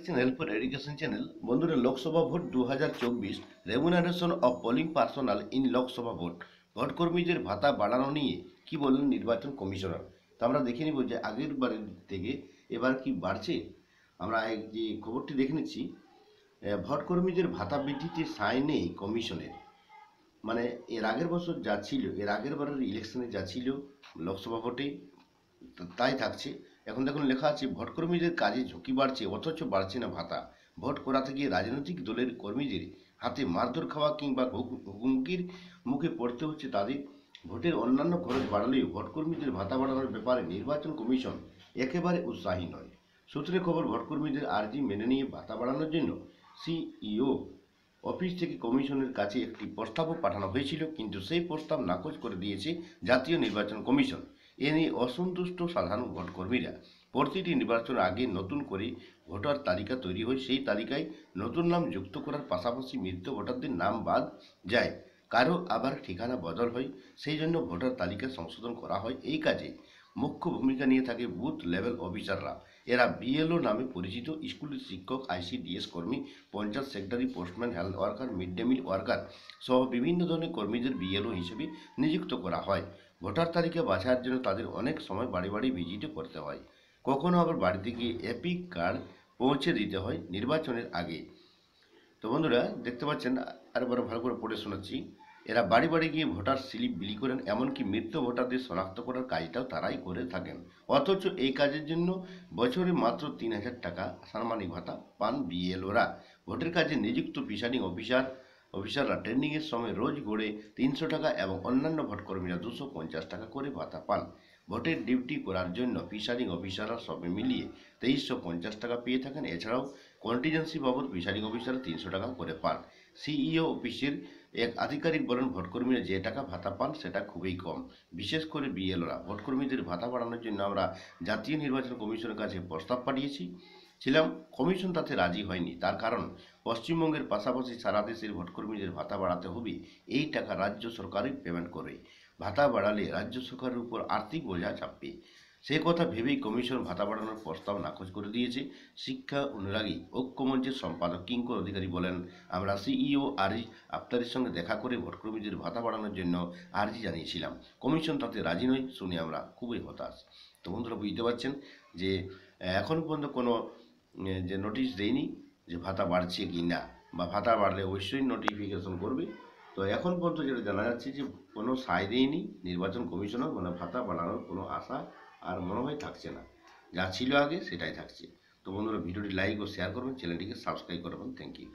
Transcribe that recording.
Channel for education channel. বন্ধুরা, Lok Sabha vote 2024 remuneration of polling personnel in Lok Sabha vote, vote কর্মীদের ভাতা বাড়ানো নিয়ে কি বললেন নির্বাচন কমিশনার। তো আমরা দেখে নিব যে আগের বারের থেকে এবার কি বাড়ছে। আমরা যে খবরটি দেখে নিচ্ছি, ভোট কর্মীদের ভাতা বৃদ্ধিতে সায় নেই কমিশনের। মানে এর আগের বছর যা ছিল, এর আগের বারের ইলেকশনে যা ছিল লোকসভা ভোটে তাই থাকছে। এখন দেখুন লেখা আছে, ভোটকর্মীদের কাজে ঝুঁকি বাড়ছে অথচ বাড়ছে না ভাতা। ভোট করাতে গিয়ে রাজনৈতিক দলের কর্মীদের হাতে মারধর খাওয়া কিংবা হুমকির মুখে পড়তে হচ্ছে তাদের। ভোটের অন্যান্য খরচ বাড়লেও ভোটকর্মীদের ভাতা বাড়ানোর ব্যাপারে নির্বাচন কমিশন একেবারে উৎসাহী নয়। সূত্রে খবর, ভোটকর্মীদের আর্জি মেনে নিয়ে ভাতা বাড়ানোর জন্য সিইও অফিস থেকে কমিশনের কাছে একটি প্রস্তাবও পাঠানো হয়েছিল, কিন্তু সেই প্রস্তাব নাকচ করে দিয়েছে জাতীয় নির্বাচন কমিশন। এ নিয়ে অসন্তুষ্ট সাধারণ ভোটকর্মীরা। প্রতিটি নির্বাচনের আগে নতুন করে ভোটার তালিকা তৈরি হয়, সেই তালিকায় নতুন নাম যুক্ত করার পাশাপাশি মৃত ভোটারদের নাম বাদ যায়, কারো আবার ঠিকানা বদল হয়, সেই জন্য ভোটার তালিকা সংশোধন করা হয়। এই কাজে মুখ্য ভূমিকা নিয়ে থাকে বুথ লেভেল অফিসাররা। এরা বিএলও নামে পরিচিত। স্কুলের শিক্ষক, আইসিডিএস কর্মী, panchayat secretary, postman, health worker, mid day meal worker সহ বিভিন্ন ধরনের কর্মীদের বিএলও হিসেবে নিযুক্ত করা হয়। ভোটার তালিকা বাছাইয়ের জন্য তাদের অনেক সময় বাড়ি বাড়ি ভিজিটও করতে হয়, কখনো আবার বাড়িতে গিয়ে এপিক কার্ড পৌঁছে দিতে হয় নির্বাচনের আগে। তো বন্ধুরা দেখতে পাচ্ছেন, আরেকবার ভালো করে পড়ে শোনাচ্ছি। এরা বাড়ি বাড়ি গিয়ে ভোটার স্লিপ বিলি করেন, এমনকি মৃত ভোটারদের শনাক্ত করার কাজটাও তারাই করে থাকেন। অথচ এই কাজের জন্য বছরে মাত্র 3,000 টাকা সাম্মানিক ভাতা পান বিএলওরা। ভোটের কাজে নিযুক্ত প্রিসাইডিং অফিসাররা ট্রেনিংয়ের সময় রোজ গড়ে 300 টাকা এবং অন্যান্য ভোটকর্মীরা 250 টাকা করে ভাতা পান। ভোটের ডিউটি করার জন্য প্রিসাইডিং অফিসাররা সবে মিলিয়ে 2350 টাকা পেয়ে থাকেন। এছাড়াও কন্টিজেন্সি বাবদ প্রিসাইডিং অফিসার 300 টাকা করে পান। সিইও অফিসের এক আধিকারিক বলেন, ভোটকর্মীরা যে টাকা ভাতা পান সেটা খুবই কম, বিশেষ করে বিএলওরা। ভোটকর্মীদের ভাতা বাড়ানোর জন্য আমরা জাতীয় নির্বাচন কমিশনের কাছে প্রস্তাব পাঠিয়েছিলাম, কমিশন তাতে রাজি হয়নি। তার কারণ, পশ্চিমবঙ্গের পাশাপাশি সারা দেশের ভোটকর্মীদের ভাতা বাড়াতে হবে, এই টাকা রাজ্য সরকারই পেমেন্ট করবে। ভাতা বাড়ালে রাজ্য সরকারের উপর আর্থিক বোঝা চাপবে। সে কথা ভেবেই কমিশন ভাতা বাড়ানোর প্রস্তাব নাকচ করে দিয়েছে। শিক্ষা অনুরাগী ঐক্যমঞ্চের সম্পাদক কিঙ্কর অধিকারী বলেন, আমরা সিইও আরজি আফতারের সঙ্গে দেখা করে ভোটকর্মীদের ভাতা বাড়ানোর জন্য আর্জি জানিয়েছিলাম, কমিশন তাতে রাজি নয়। শুনে আমরা খুবই হতাশ। তো বন্ধুরা বুঝতে পারছেন যে এখনও পর্যন্ত কোনো যে নোটিশ দেয়নি যে ভাতা বাড়ছে কি না, বা ভাতা বাড়লে অবশ্যই নোটিফিকেশন করবে। তো এখন পর্যন্ত যেটা জানা যাচ্ছে যে কোনো সায় দেয়নি নির্বাচন কমিশনার, মানে ভাতা বাড়ানোর কোনো আশা আর মনে হয় থাকছে না। যা ছিল আগে সেটাই থাকছে। তো বন্ধুরা, ভিডিওটি লাইক ও শেয়ার করবেন, চ্যানেলটিকে সাবস্ক্রাইব করবেন। Thank you.